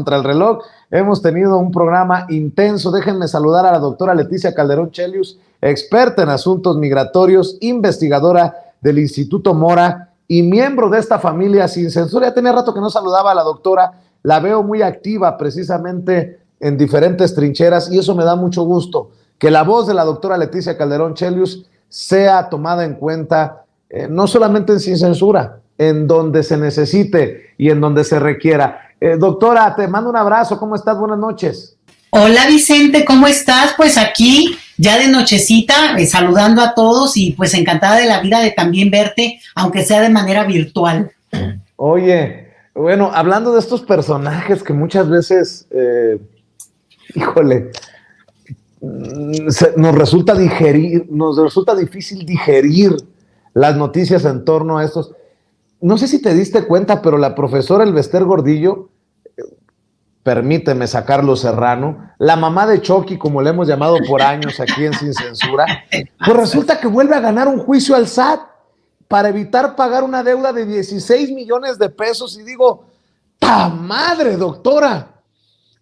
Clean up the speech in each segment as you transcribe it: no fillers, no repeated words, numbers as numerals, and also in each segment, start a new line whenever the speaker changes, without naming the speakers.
contra el reloj. Hemos tenido un programa intenso. Déjenme saludar a la doctora Leticia Calderón Chelius, experta en asuntos migratorios, investigadora del Instituto Mora y miembro de esta familia Sin Censura. Ya tenía rato que no saludaba a la doctora. La veo muy activa precisamente en diferentes trincheras y eso me da mucho gusto. Que la voz de la doctora Leticia Calderón Chelius sea tomada en cuenta, no solamente en Sin Censura, en donde se necesite y en donde se requiera. Doctora, te mando un abrazo. ¿Cómo estás? Buenas noches.
Hola Vicente, ¿cómo estás? Pues aquí ya de nochecita, saludando a todos y pues encantada de la vida de también verte, aunque sea de manera virtual.
Oye, bueno, hablando de estos personajes que muchas veces, híjole, nos resulta difícil digerir las noticias en torno a estos. No sé si te diste cuenta, pero la profesora Elvester Gordillo, permíteme sacarlo Serrano, la mamá de Chucky, como le hemos llamado por años aquí en Sin Censura, pues resulta que vuelve a ganar un juicio al SAT para evitar pagar una deuda de 16 millones de pesos. Y digo, ¡ta madre, doctora!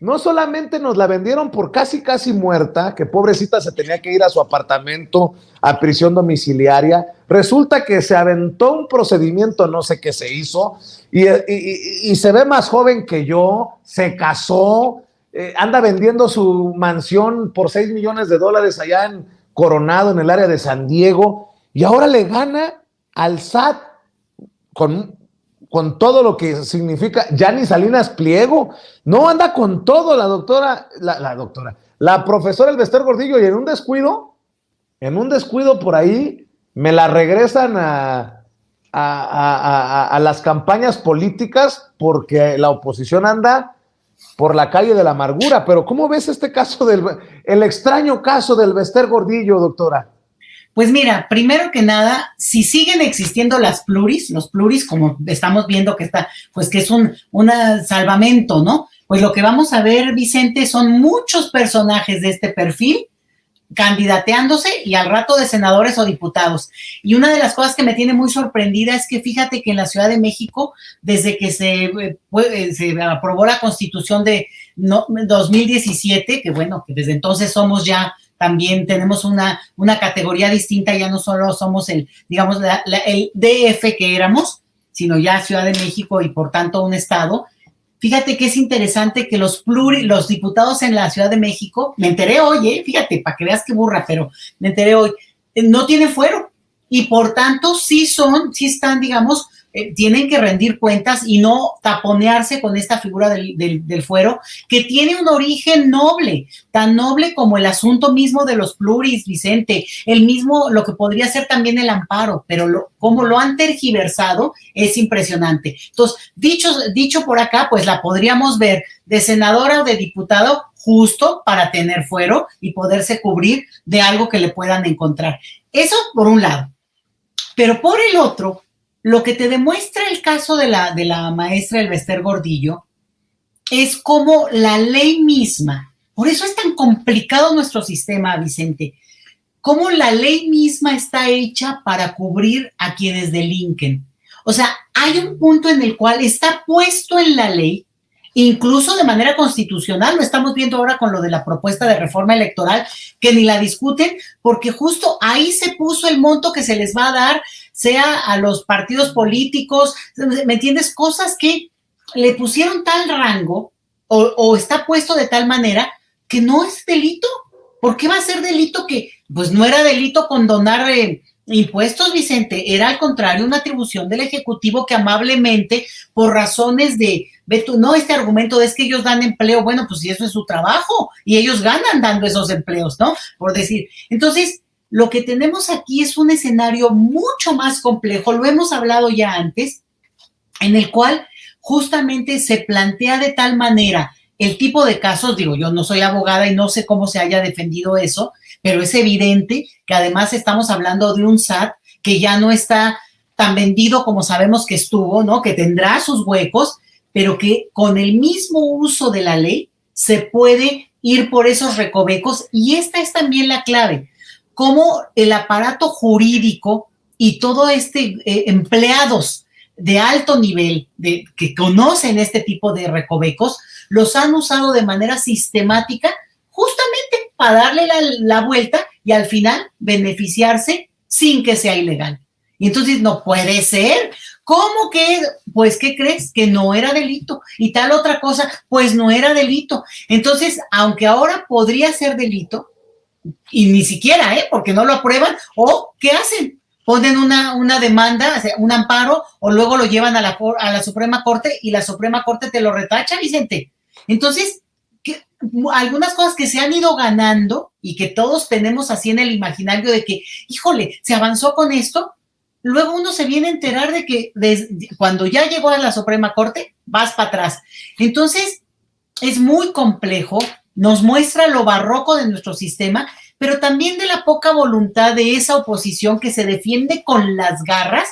No solamente nos la vendieron por casi muerta, que pobrecita se tenía que ir a su apartamento a prisión domiciliaria, resulta que se aventó un procedimiento, no sé qué se hizo, y se ve más joven que yo, se casó, anda vendiendo su mansión por $6 millones allá en Coronado, en el área de San Diego, y ahora le gana al SAT con todo lo que significa Yanni Salinas Pliego. No, anda con todo la doctora, la profesora Elvester Gordillo, y en un descuido por ahí, me la regresan a las campañas políticas porque la oposición anda por la calle de la amargura. Pero ¿cómo ves este caso el extraño caso de Elvester Gordillo, doctora?
Pues mira, primero que nada, si siguen existiendo los pluris, como estamos viendo que está, pues que es un salvamento, ¿no? Pues lo que vamos a ver, Vicente, son muchos personajes de este perfil candidateándose y al rato de senadores o diputados. Y una de las cosas que me tiene muy sorprendida es que fíjate que en la Ciudad de México, desde que se aprobó la Constitución de 2017, que bueno, que desde entonces somos ya también tenemos una categoría distinta, ya no solo somos el DF que éramos, sino ya Ciudad de México y por tanto un estado. Fíjate que es interesante que los diputados en la Ciudad de México, me enteré hoy, fíjate, para que veas qué burra, pero me enteré hoy, no tienen fuero y por tanto sí están, digamos, tienen que rendir cuentas y no taponearse con esta figura del fuero, que tiene un origen noble, tan noble como el asunto mismo de los pluris, Vicente, el mismo, lo que podría ser también el amparo, pero como lo han tergiversado es impresionante. Entonces, dicho por acá, pues la podríamos ver de senadora o de diputado justo para tener fuero y poderse cubrir de algo que le puedan encontrar. Eso por un lado. Pero por el otro, lo que te demuestra el caso de la maestra Elvester Gordillo es como la ley misma, por eso es tan complicado nuestro sistema, Vicente, cómo la ley misma está hecha para cubrir a quienes delinquen. O sea, hay un punto en el cual está puesto en la ley, incluso de manera constitucional, lo estamos viendo ahora con lo de la propuesta de reforma electoral, que ni la discuten, porque justo ahí se puso el monto que se les va a dar, sea a los partidos políticos, ¿me entiendes? Cosas que le pusieron tal rango o está puesto de tal manera que no es delito. ¿Por qué va a ser delito? Que pues no era delito condonar impuestos, Vicente, era al contrario una atribución del Ejecutivo que amablemente, por razones de, no este argumento es que ellos dan empleo, bueno, pues si eso es su trabajo y ellos ganan dando esos empleos, ¿no? Por decir. Entonces, lo que tenemos aquí es un escenario mucho más complejo, lo hemos hablado ya antes, en el cual justamente se plantea de tal manera el tipo de casos, digo, yo no soy abogada y no sé cómo se haya defendido eso, pero es evidente que además estamos hablando de un SAT que ya no está tan vendido como sabemos que estuvo, ¿no? Que tendrá sus huecos, pero que con el mismo uso de la ley se puede ir por esos recovecos y esta es también la clave. Cómo el aparato jurídico y todo empleados de alto nivel que conocen este tipo de recovecos los han usado de manera sistemática justamente para darle la vuelta y al final beneficiarse sin que sea ilegal. Y entonces no puede ser. ¿Cómo que? Pues, ¿qué crees? Que no era delito. Y tal otra cosa, pues no era delito. Entonces, aunque ahora podría ser delito, y ni siquiera, porque no lo aprueban, o ¿qué hacen? Ponen una demanda, un amparo, o luego lo llevan a la Suprema Corte y la Suprema Corte te lo retacha, Vicente. Entonces, algunas cosas que se han ido ganando y que todos tenemos así en el imaginario de que, híjole, se avanzó con esto, luego uno se viene a enterar de que cuando ya llegó a la Suprema Corte, vas para atrás. Entonces, es muy complejo, nos muestra lo barroco de nuestro sistema, pero también de la poca voluntad de esa oposición que se defiende con las garras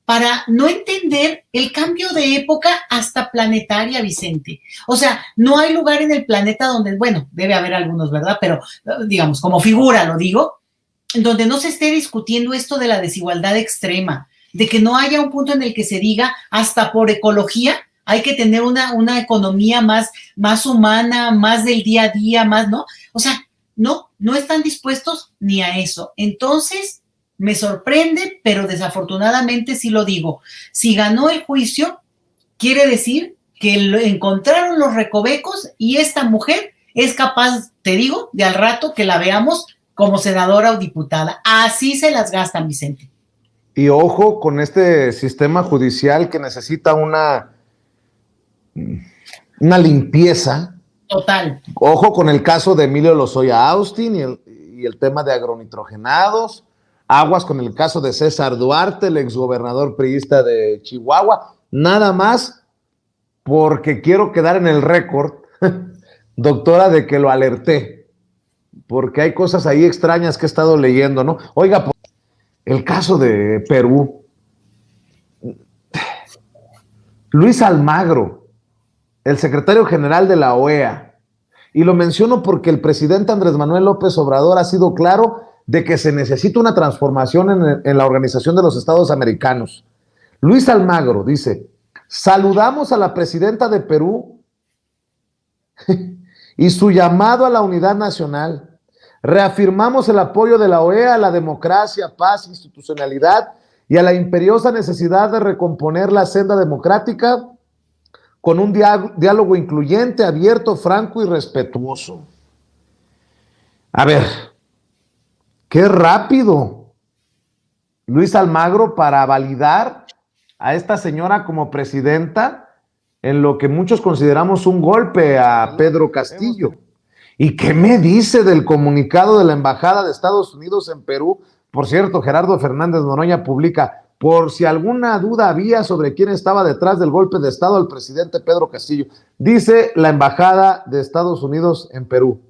para no entender el cambio de época hasta planetaria, Vicente. O sea, no hay lugar en el planeta donde, bueno, debe haber algunos, ¿verdad? Pero, digamos, como figura, lo digo, donde no se esté discutiendo esto de la desigualdad extrema, de que no haya un punto en el que se diga, hasta por ecología, hay que tener una economía más humana, más del día a día, más, ¿no? O sea, no están dispuestos ni a eso. Entonces, me sorprende, pero desafortunadamente sí lo digo. Si ganó el juicio, quiere decir que encontraron los recovecos y esta mujer es capaz, te digo, de al rato que la veamos como senadora o diputada. Así se las gastan, Vicente.
Y ojo con este sistema judicial que necesita una limpieza.
Total.
Ojo con el caso de Emilio Lozoya Austin y el tema de agronitrogenados. Aguas con el caso de César Duarte, el exgobernador priista de Chihuahua. Nada más porque quiero quedar en el récord, doctora, de que lo alerté. Porque hay cosas ahí extrañas que he estado leyendo, ¿no? Oiga, el caso de Perú. Luis Almagro, el secretario general de la OEA, y lo menciono porque el presidente Andrés Manuel López Obrador ha sido claro de que se necesita una transformación en la Organización de los Estados Americanos. Luis Almagro dice, saludamos a la presidenta de Perú y su llamado a la unidad nacional. Reafirmamos el apoyo de la OEA a la democracia, paz, institucionalidad y a la imperiosa necesidad de recomponer la senda democrática con un diálogo incluyente, abierto, franco y respetuoso. A ver, qué rápido, Luis Almagro, para validar a esta señora como presidenta en lo que muchos consideramos un golpe a Pedro Castillo. ¿Y qué me dice del comunicado de la Embajada de Estados Unidos en Perú? Por cierto, Gerardo Fernández Noroña publica, por si alguna duda había sobre quién estaba detrás del golpe de Estado al presidente Pedro Castillo. Dice la Embajada de Estados Unidos en Perú.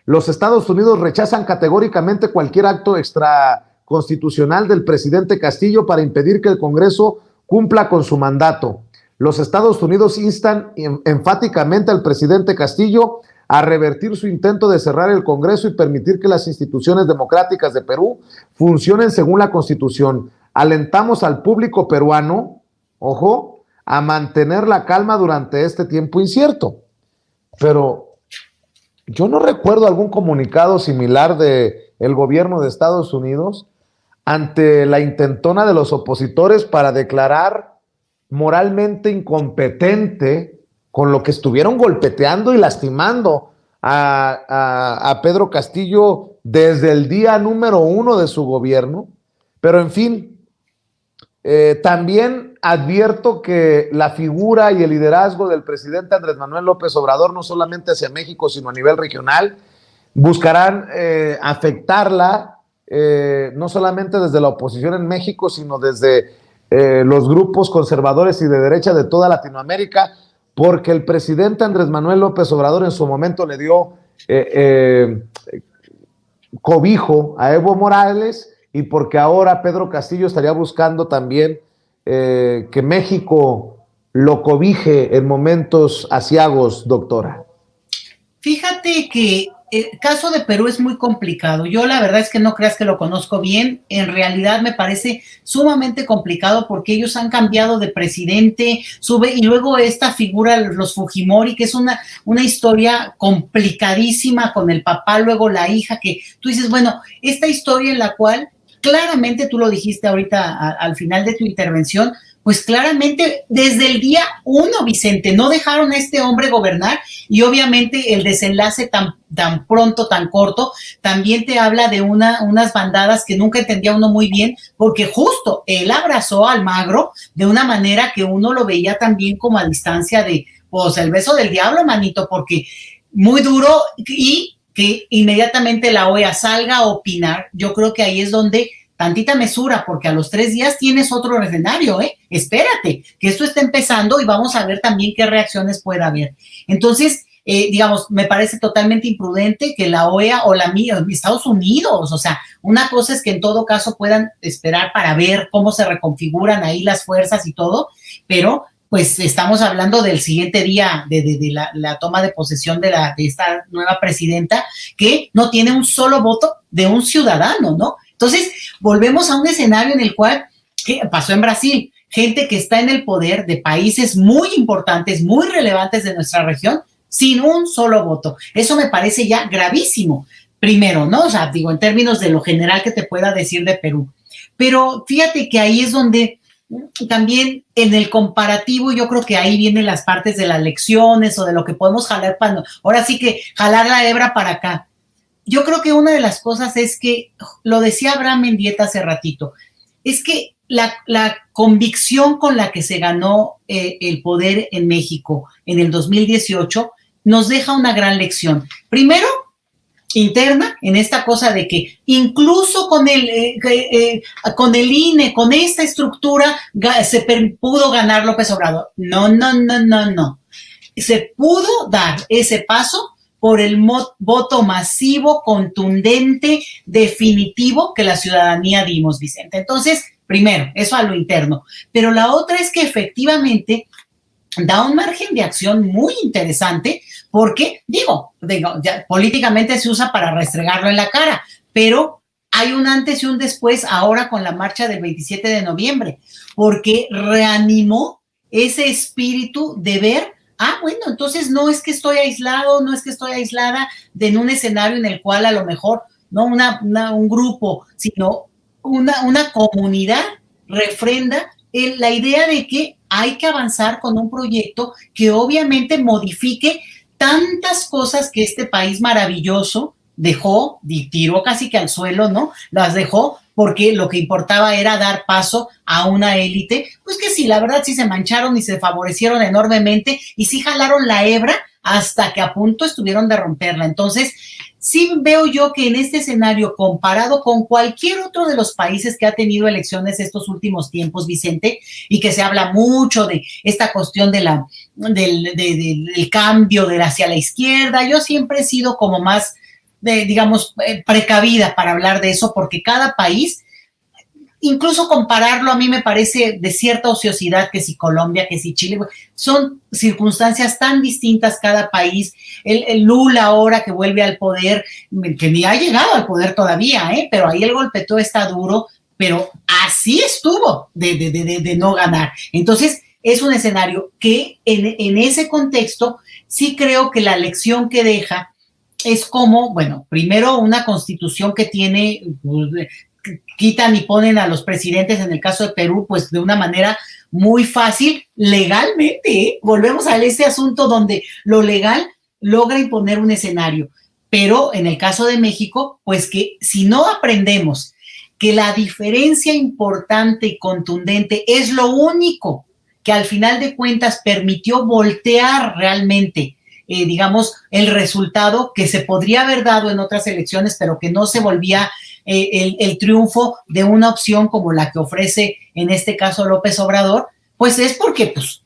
Los Estados Unidos rechazan categóricamente cualquier acto extraconstitucional del presidente Castillo para impedir que el Congreso cumpla con su mandato. Los Estados Unidos instan enfáticamente al presidente Castillo a revertir su intento de cerrar el Congreso y permitir que las instituciones democráticas de Perú funcionen según la Constitución. Alentamos al público peruano, ojo, a mantener la calma durante este tiempo incierto. Pero yo no recuerdo algún comunicado similar del gobierno de Estados Unidos ante la intentona de los opositores para declarar moralmente incompetente con lo que estuvieron golpeteando y lastimando a Pedro Castillo desde el día número 1 de su gobierno. Pero en fin, también advierto que la figura y el liderazgo del presidente Andrés Manuel López Obrador, no solamente hacia México, sino a nivel regional, buscarán afectarla, no solamente desde la oposición en México, sino desde los grupos conservadores y de derecha de toda Latinoamérica, porque el presidente Andrés Manuel López Obrador en su momento le dio cobijo a Evo Morales, y porque ahora Pedro Castillo estaría buscando también que México lo cobije en momentos aciagos, doctora.
Fíjate que El caso de Perú es muy complicado. Yo la verdad es que no creas que lo conozco bien. En realidad me parece sumamente complicado porque ellos han cambiado de presidente, y luego esta figura, los Fujimori, que es una historia complicadísima con el papá, luego la hija, que tú dices, bueno, esta historia en la cual claramente tú lo dijiste ahorita al final de tu intervención, pues claramente desde el día 1, Vicente, no dejaron a este hombre gobernar y obviamente el desenlace tan pronto, tan corto, también te habla de unas bandadas que nunca entendía uno muy bien, porque justo él abrazó a Almagro de una manera que uno lo veía también como a distancia de, pues, el beso del diablo, manito, porque muy duro y que inmediatamente la OEA salga a opinar. Yo creo que ahí es donde tantita mesura, porque a los 3 días tienes otro escenario, espérate, que esto está empezando y vamos a ver también qué reacciones puede haber. Entonces, digamos, me parece totalmente imprudente que la OEA o Estados Unidos, o sea, una cosa es que en todo caso puedan esperar para ver cómo se reconfiguran ahí las fuerzas y todo, pero pues estamos hablando del siguiente día de la toma de posesión de esta nueva presidenta, que no tiene un solo voto de un ciudadano, ¿no? Entonces, volvemos a un escenario en el cual, ¿qué pasó en Brasil? Gente que está en el poder de países muy importantes, muy relevantes de nuestra región, sin un solo voto. Eso me parece ya gravísimo. Primero, ¿no? O sea, digo, en términos de lo general que te pueda decir de Perú. Pero fíjate que ahí es donde también en el comparativo, yo creo que ahí vienen las partes de las lecciones o de lo que podemos jalar para, ahora sí que jalar la hebra para acá. Yo creo que una de las cosas es que, lo decía Abraham Mendieta hace ratito, es que la convicción con la que se ganó el poder en México en el 2018 nos deja una gran lección. Primero, interna, en esta cosa de que incluso con el INE, con esta estructura, se pudo ganar López Obrador. No. Se pudo dar ese paso por el voto masivo, contundente, definitivo que la ciudadanía dimos, Vicente. Entonces, primero, eso a lo interno. Pero la otra es que efectivamente da un margen de acción muy interesante porque, digo ya, políticamente se usa para restregarlo en la cara, pero hay un antes y un después ahora con la marcha del 27 de noviembre, porque reanimó ese espíritu de ver, bueno, entonces no es que estoy aislado, no es que estoy aislada en un escenario en el cual a lo mejor no un grupo, sino una comunidad refrenda la idea de que hay que avanzar con un proyecto que obviamente modifique tantas cosas que este país maravilloso dejó, tiró casi que al suelo, ¿no? Las dejó porque lo que importaba era dar paso a una élite, pues que sí, la verdad sí se mancharon y se favorecieron enormemente y sí jalaron la hebra hasta que a punto estuvieron de romperla. Entonces, sí veo yo que en este escenario, comparado con cualquier otro de los países que ha tenido elecciones estos últimos tiempos, Vicente, y que se habla mucho de esta cuestión del cambio hacia la izquierda, yo siempre he sido como más, digamos, precavida para hablar de eso, porque cada país, incluso compararlo a mí me parece de cierta ociosidad, que si Colombia, que si Chile, son circunstancias tan distintas cada país. El Lula ahora que vuelve al poder, que ni ha llegado al poder todavía, pero ahí el golpeteo está duro, pero así estuvo de no ganar. Entonces, es un escenario que en ese contexto sí creo que la lección que deja es como, bueno, primero una constitución que tiene, quitan y ponen a los presidentes, en el caso de Perú, pues de una manera muy fácil, legalmente, volvemos a ese asunto donde lo legal logra imponer un escenario, pero en el caso de México, pues que si no aprendemos que la diferencia importante y contundente es lo único que al final de cuentas permitió voltear realmente, digamos, el resultado que se podría haber dado en otras elecciones, pero que no se volvía el triunfo de una opción como la que ofrece en este caso López Obrador, pues es porque pues,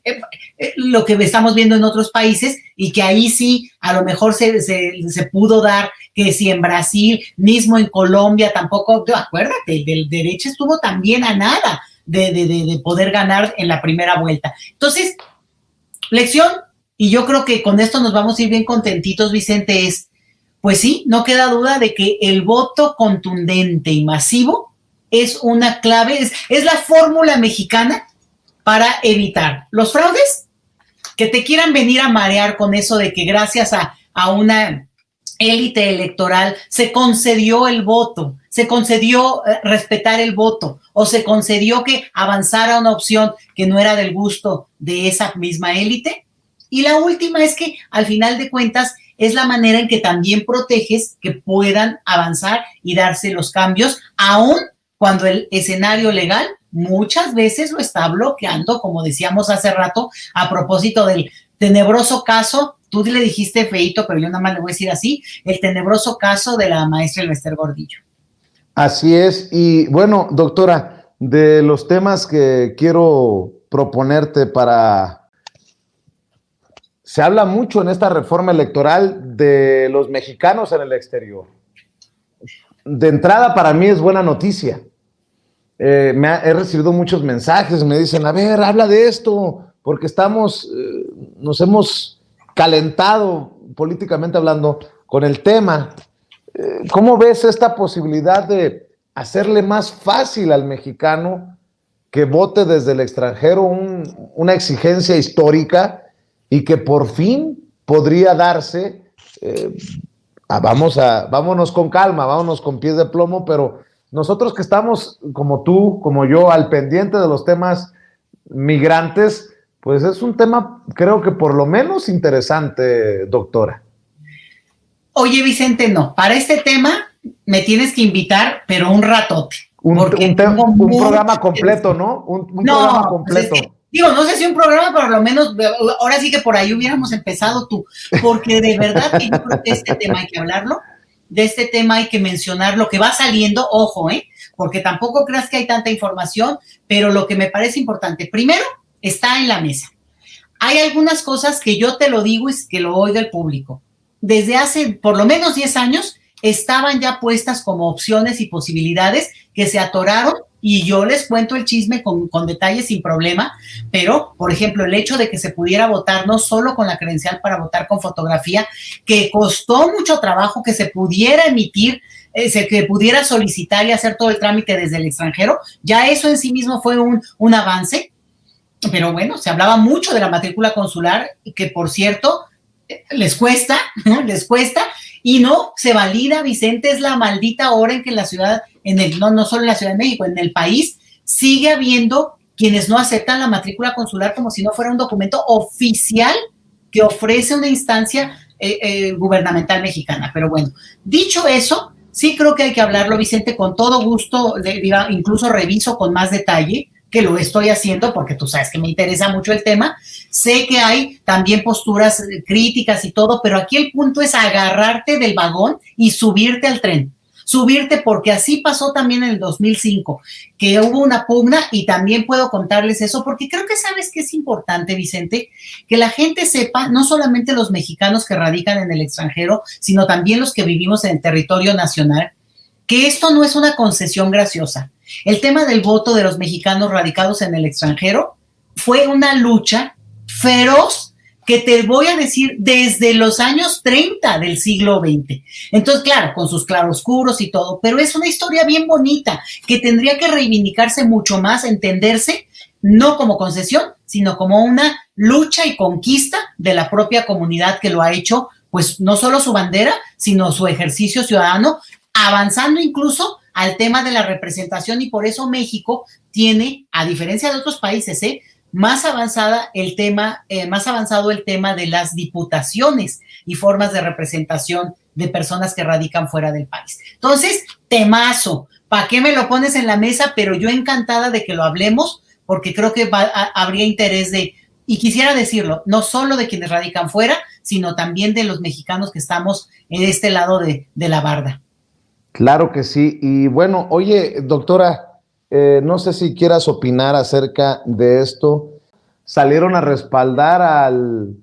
lo que estamos viendo en otros países y que ahí sí a lo mejor se pudo dar, que si en Brasil, mismo en Colombia tampoco, acuérdate, del derecho estuvo también a nada de poder ganar en la primera vuelta. Entonces, lección, y yo creo que con esto nos vamos a ir bien contentitos, Vicente, es pues sí, no queda duda de que el voto contundente y masivo es una clave, es la fórmula mexicana para evitar los fraudes, que te quieran venir a marear con eso de que gracias a una élite electoral se concedió el voto, se concedió respetar el voto o se concedió que avanzara una opción que no era del gusto de esa misma élite. Y la última es que al final de cuentas es la manera en que también proteges que puedan avanzar y darse los cambios, aun cuando el escenario legal muchas veces lo está bloqueando, como decíamos hace rato, a propósito del tenebroso caso. Tú le dijiste feíto, pero yo nada más le voy a decir así, el tenebroso caso de la maestra Elvester Gordillo.
Así es, y bueno, doctora, de los temas que quiero proponerte para... Se habla mucho en esta reforma electoral de los mexicanos en el exterior. De entrada, para mí es buena noticia. He recibido muchos mensajes, me dicen, a ver, habla de esto, porque nos hemos calentado políticamente hablando con el tema. ¿Cómo ves esta posibilidad de hacerle más fácil al mexicano que vote desde el extranjero, una exigencia histórica y que por fin podría darse? Vámonos con calma, vámonos con pies de plomo, pero nosotros que estamos, como tú, como yo, al pendiente de los temas migrantes, pues es un tema, creo que por lo menos interesante, doctora.
Oye, Vicente, no, para este tema me tienes que invitar, pero un ratote.
Un programa completo, ¿no? Un programa completo.
Pues es que, digo, no sé si un programa, pero por lo menos, ahora sí que por ahí hubiéramos empezado tú, porque de verdad que yo creo que este tema hay que hablarlo, de este tema hay que mencionar lo que va saliendo, ojo, porque tampoco creas que hay tanta información, pero lo que me parece importante, primero, está en la mesa. Hay algunas cosas que yo te lo digo y que lo oiga el público. Desde hace por lo menos 10 años estaban ya puestas como opciones y posibilidades que se atoraron, y yo les cuento el chisme con detalles sin problema, pero, por ejemplo, el hecho de que se pudiera votar no solo con la credencial para votar con fotografía, que costó mucho trabajo, que se pudiera emitir, que pudiera solicitar y hacer todo el trámite desde el extranjero, ya eso en sí mismo fue un avance. Pero bueno, se hablaba mucho de la matrícula consular, que por cierto, les cuesta, ¿no? Les cuesta, y no se valida, Vicente, es la maldita hora en que la ciudad, no solo en la Ciudad de México, en el país, sigue habiendo quienes no aceptan la matrícula consular como si no fuera un documento oficial que ofrece una instancia gubernamental mexicana. Pero bueno, dicho eso, sí creo que hay que hablarlo, Vicente, con todo gusto, incluso reviso con más detalle, que lo estoy haciendo porque tú sabes que me interesa mucho el tema. Sé que hay también posturas críticas y todo, pero aquí el punto es agarrarte del vagón y subirte al tren. Subirte, porque así pasó también en el 2005, que hubo una pugna, y también puedo contarles eso, porque creo que sabes que es importante, Vicente, que la gente sepa, no solamente los mexicanos que radican en el extranjero, sino también los que vivimos en el territorio nacional, que esto no es una concesión graciosa. El tema del voto de los mexicanos radicados en el extranjero fue una lucha feroz, que te voy a decir, desde los años 30 del siglo XX. Entonces, claro, con sus claroscuros y todo, pero es una historia bien bonita, que tendría que reivindicarse mucho más, entenderse, no como concesión, sino como una lucha y conquista de la propia comunidad que lo ha hecho, pues no solo su bandera, sino su ejercicio ciudadano, avanzando incluso al tema de la representación, y por eso México tiene, a diferencia de otros países, más avanzado el tema de las diputaciones y formas de representación de personas que radican fuera del país. Entonces, temazo, ¿para qué me lo pones en la mesa? Pero yo encantada de que lo hablemos, porque creo que habría interés y quisiera decirlo, no solo de quienes radican fuera, sino también de los mexicanos que estamos en este lado de la barda.
Claro que sí. Y bueno, oye, doctora, no sé si quieras opinar acerca de esto. Salieron a respaldar al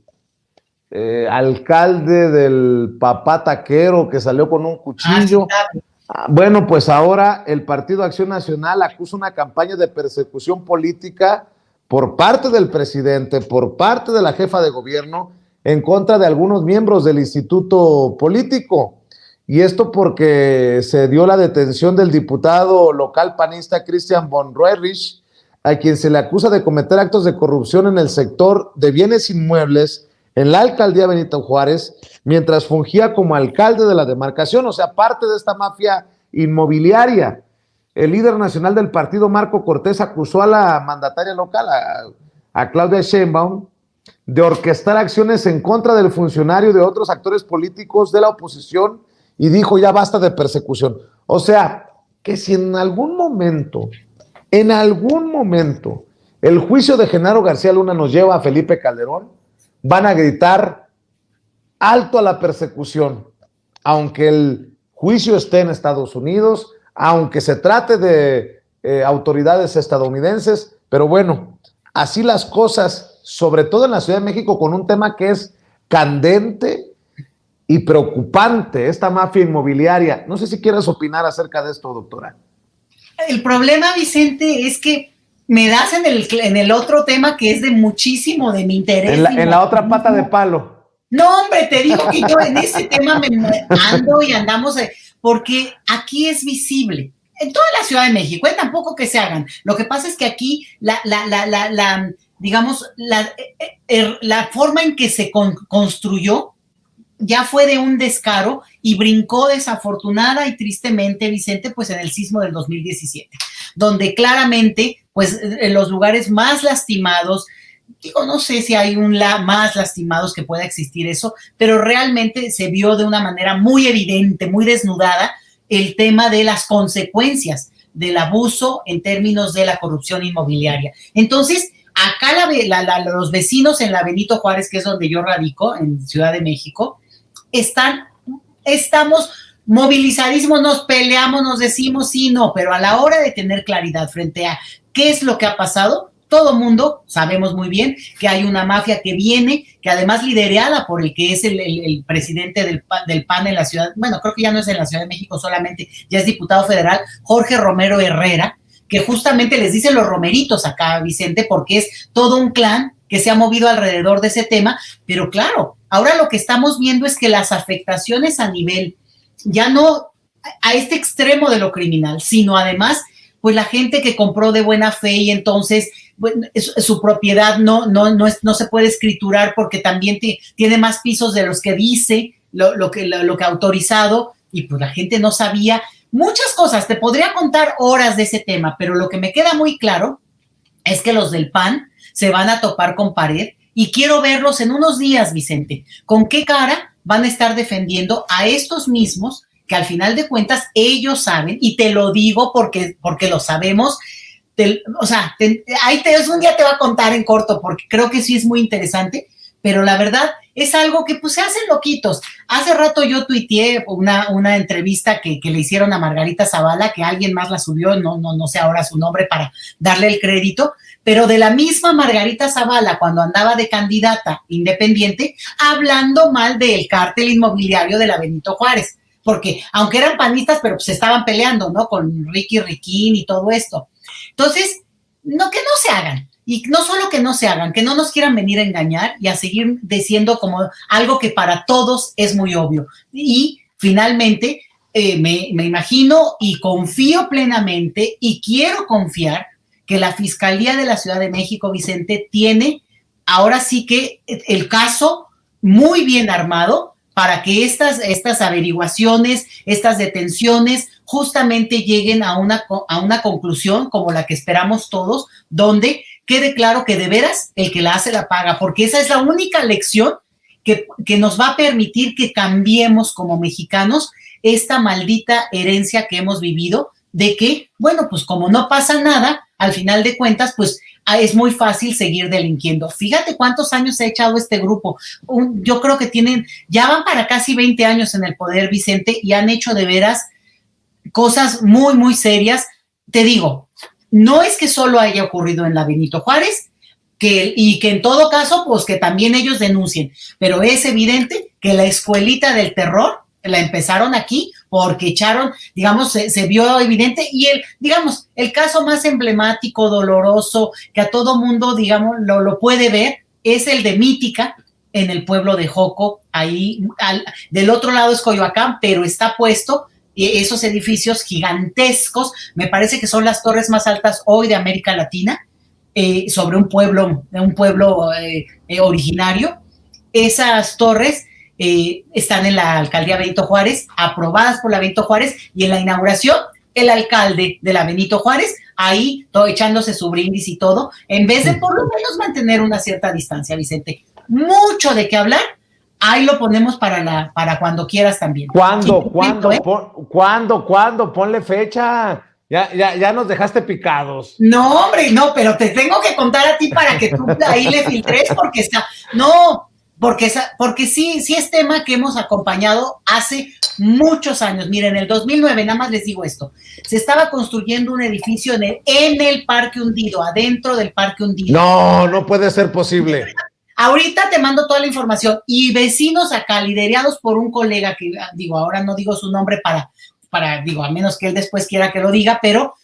alcalde del papá taquero que salió con un cuchillo.
Sí.
Bueno, pues ahora el Partido Acción Nacional acusa una campaña de persecución política por parte del presidente, por parte de la jefa de gobierno, en contra de algunos miembros del instituto político. y esto porque se dio la detención del diputado local panista Christian von Roerich, a quien se le acusa de cometer actos de corrupción en el sector de bienes inmuebles en la alcaldía Benito Juárez, mientras fungía como alcalde de la demarcación, o sea, parte de esta mafia inmobiliaria. El líder nacional del partido, Marco Cortés, acusó a la mandataria local, a Claudia Sheinbaum, de orquestar acciones en contra del funcionario y de otros actores políticos de la oposición, y dijo ya basta de persecución. O sea, que si en algún momento, el juicio de Genaro García Luna nos lleva a Felipe Calderón, van a gritar alto a la persecución, aunque el juicio esté en Estados Unidos, aunque se trate de autoridades estadounidenses, pero bueno, así las cosas, sobre todo en la Ciudad de México, con un tema que es candente y preocupante, esta mafia inmobiliaria. No sé si quieres opinar acerca de esto, doctora.
El problema, Vicente, es que me das en el otro tema que es de muchísimo de mi interés.
En la otra pata de palo.
No, hombre, te digo que yo en ese tema me ando y andamos, porque aquí es visible. En toda la Ciudad de México, tampoco que se hagan. Lo que pasa es que aquí digamos, la forma en que se construyó ya fue de un descaro y brincó desafortunada y tristemente, Vicente, pues en el sismo del 2017, donde claramente, pues en los lugares más lastimados, digo, no sé si hay más lastimados que pueda existir eso, pero realmente se vio de una manera muy evidente, muy desnudada, el tema de las consecuencias del abuso en términos de la corrupción inmobiliaria. Entonces, acá los vecinos en la Benito Juárez, que es donde yo radico, en Ciudad de México, estamos movilizadísimos, nos peleamos, nos decimos sí, no, pero a la hora de tener claridad frente a qué es lo que ha pasado, todo mundo sabemos muy bien que hay una mafia que viene, que además liderada por el que es el presidente del PAN en la ciudad, bueno, creo que ya no es en la Ciudad de México solamente, ya es diputado federal, Jorge Romero Herrera, que justamente les dicen los romeritos acá, Vicente, porque es todo un clan que se ha movido alrededor de ese tema, pero claro, ahora lo que estamos viendo es que las afectaciones a nivel, ya no a este extremo de lo criminal, sino además, pues la gente que compró de buena fe y entonces bueno, su propiedad no se puede escriturar porque también tiene más pisos de los que dice lo que ha autorizado y pues la gente no sabía muchas cosas. Te podría contar horas de ese tema, pero lo que me queda muy claro es que los del PAN se van a topar con pared y quiero verlos en unos días, Vicente. ¿Con qué cara van a estar defendiendo a estos mismos que al final de cuentas ellos saben, y te lo digo porque lo sabemos, un día te va a contar en corto porque creo que sí es muy interesante, pero la verdad es algo que pues se hacen loquitos. Hace rato yo tuiteé una entrevista que le hicieron a Margarita Zavala, que alguien más la subió, no sé ahora su nombre para darle el crédito, pero de la misma Margarita Zavala cuando andaba de candidata independiente, hablando mal del cártel inmobiliario de la Benito Juárez, porque aunque eran panistas, pero pues estaban peleando, ¿no? Con Ricky Riquín y todo esto. Entonces, que no se hagan. Y no solo que no se hagan, que no nos quieran venir a engañar y a seguir diciendo como algo que para todos es muy obvio. Y finalmente, me imagino y confío plenamente y quiero confiar que la Fiscalía de la Ciudad de México, Vicente, tiene ahora sí que el caso muy bien armado para que estas averiguaciones, estas detenciones, justamente lleguen a una conclusión como la que esperamos todos, donde quede claro que de veras el que la hace la paga, porque esa es la única lección que nos va a permitir que cambiemos como mexicanos esta maldita herencia que hemos vivido, de que, bueno, pues como no pasa nada, al final de cuentas, pues es muy fácil seguir delinquiendo. Fíjate cuántos años se ha echado este grupo. Yo creo que ya van para casi 20 años en el poder, Vicente, y han hecho de veras cosas muy, muy serias. Te digo, no es que solo haya ocurrido en la Benito Juárez, y que en todo caso, pues que también ellos denuncien, pero es evidente que la escuelita del terror la empezaron aquí porque echaron, digamos, se vio evidente, y el caso más emblemático, doloroso, que a todo mundo, digamos, lo puede ver, es el de Mítica, en el pueblo de Joco, ahí del otro lado es Coyoacán, pero está puesto esos edificios gigantescos, me parece que son las torres más altas hoy de América Latina, sobre un pueblo originario. Esas torres están en la alcaldía Benito Juárez, aprobadas por la Benito Juárez, y en la inauguración el alcalde de la Benito Juárez, ahí todo, echándose su brindis y todo, en vez de por lo menos mantener una cierta distancia, Vicente. Mucho de qué hablar, ahí lo ponemos para cuando quieras también.
¿Cuándo? Ponle fecha. Ya nos dejaste picados.
No, hombre, no, pero te tengo que contar a ti para que tú ahí le filtres, porque está, no, porque sí es tema que hemos acompañado hace muchos años. Miren, en el 2009, nada más les digo esto, se estaba construyendo un edificio en el Parque Hundido, adentro del Parque Hundido.
No puede ser posible.
Ahorita te mando toda la información, y vecinos acá, liderados por un colega que, digo, ahora no digo su nombre para digo, a menos que él después quiera que lo diga, pero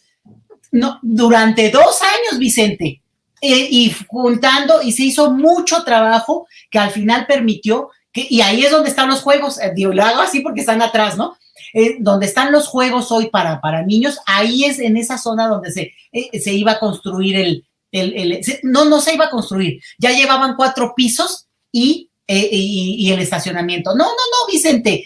no, durante 2 años, Vicente, y juntando, y se hizo mucho trabajo que al final permitió que, y ahí es donde están los juegos, digo, lo hago así porque están atrás, ¿no? Donde están los juegos hoy para niños, ahí es en esa zona donde se iba a construir no se iba a construir, ya llevaban 4 pisos y el estacionamiento. No, Vicente,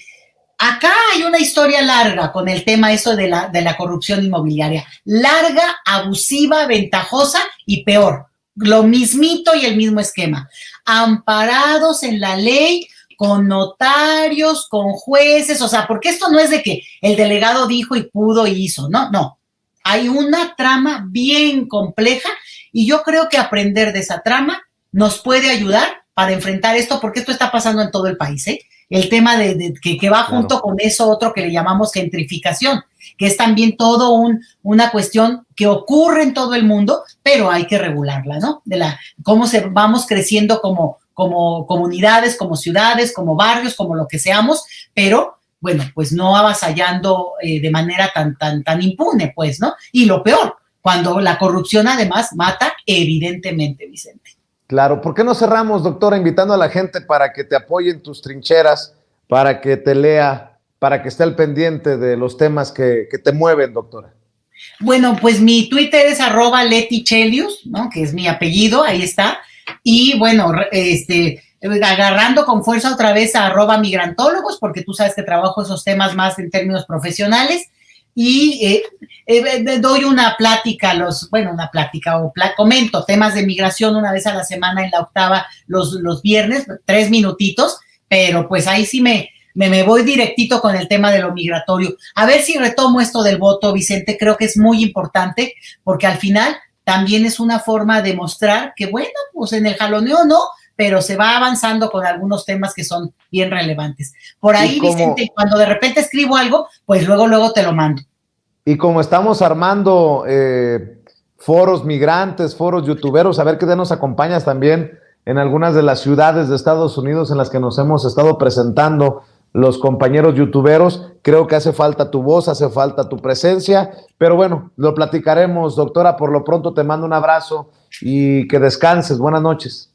acá hay una historia larga con el tema eso de la corrupción inmobiliaria, larga, abusiva, ventajosa y peor, lo mismito y el mismo esquema, amparados en la ley, con notarios, con jueces, o sea, porque esto no es de que el delegado dijo y pudo y hizo, no, hay una trama bien compleja, y yo creo que aprender de esa trama nos puede ayudar para enfrentar esto, porque esto está pasando en todo el país, el tema que va junto con eso otro que le llamamos gentrificación, que es también todo una cuestión que ocurre en todo el mundo, pero hay que regularla, ¿no? Cómo vamos creciendo como comunidades, como ciudades, como barrios, como lo que seamos, pero bueno, pues no avasallando de manera tan impune, pues, ¿no? Y lo peor, cuando la corrupción además mata, evidentemente, Vicente.
Claro, ¿por qué no cerramos, doctora, invitando a la gente para que te apoye en tus trincheras, para que te lea, para que esté al pendiente de los temas que te mueven, doctora?
Bueno, pues mi Twitter es @LetiChelius, ¿no? Que es mi apellido, ahí está. Y bueno, agarrando con fuerza otra vez a @migrantólogos, porque tú sabes que trabajo esos temas más en términos profesionales. Y doy una plática, comento temas de migración una vez a la semana en La Octava los viernes, 3 minutitos, pero pues ahí sí me voy directito con el tema de lo migratorio. A ver si retomo esto del voto, Vicente, creo que es muy importante, porque al final también es una forma de mostrar que, bueno, pues en el jaloneo no, pero se va avanzando con algunos temas que son bien relevantes. Por ahí, Vicente, cuando de repente escribo algo, pues luego te lo mando.
Y como estamos armando foros migrantes, foros youtuberos, a ver qué día nos acompañas también en algunas de las ciudades de Estados Unidos en las que nos hemos estado presentando los compañeros youtuberos. Creo que hace falta tu voz, hace falta tu presencia, pero bueno, lo platicaremos, doctora. Por lo pronto te mando un abrazo y que descanses. Buenas noches.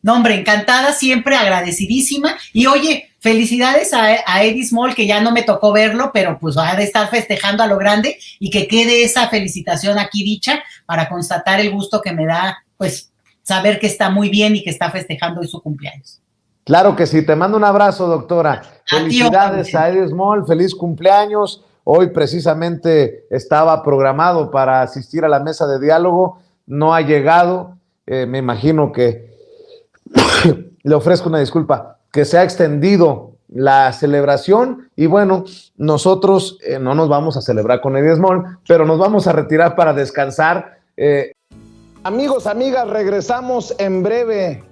No, hombre, encantada, siempre agradecidísima. Y oye, felicidades a Eddie Small, que ya no me tocó verlo, pero pues va a estar festejando a lo grande, y que quede esa felicitación aquí dicha para constatar el gusto que me da, pues, saber que está muy bien y que está festejando hoy su cumpleaños.
Claro que sí, te mando un abrazo, doctora. Felicidades a Eddie Small, feliz cumpleaños. Hoy precisamente estaba programado para asistir a la mesa de diálogo, no ha llegado, me imagino que le ofrezco una disculpa, que se ha extendido la celebración, y bueno, nosotros no nos vamos a celebrar con Eddie Small, pero nos vamos a retirar para descansar. Amigos, amigas, regresamos en breve,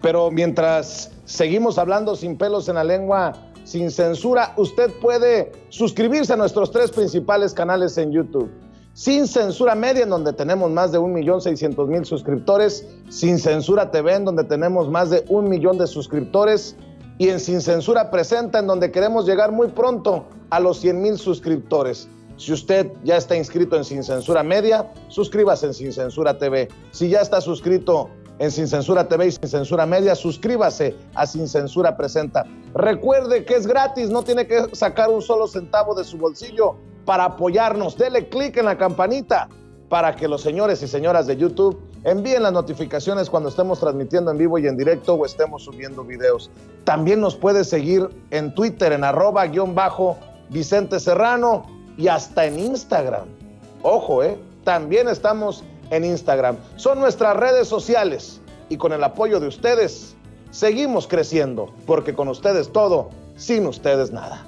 pero mientras seguimos hablando sin pelos en la lengua, sin censura, usted puede suscribirse a nuestros 3 principales canales en YouTube. Sin Censura Media, en donde tenemos más de 1,600,000 suscriptores, Sin Censura TV, en donde tenemos más de 1 millón de suscriptores, y en Sin Censura Presenta, en donde queremos llegar muy pronto a los 100,000 suscriptores. Si usted ya está inscrito en Sin Censura Media, suscríbase en Sin Censura TV. Si ya está suscrito en Sin Censura TV y Sin Censura Media. Suscríbase a Sin Censura Presenta. Recuerde que es gratis, no tiene que sacar un solo centavo de su bolsillo para apoyarnos. Dele clic en la campanita para que los señores y señoras de YouTube envíen las notificaciones cuando estemos transmitiendo en vivo y en directo o estemos subiendo videos. También nos puede seguir en Twitter en @Vicente Serrano y hasta en Instagram. Ojo, también estamos en Instagram. Son nuestras redes sociales y con el apoyo de ustedes seguimos creciendo, porque con ustedes todo, sin ustedes nada.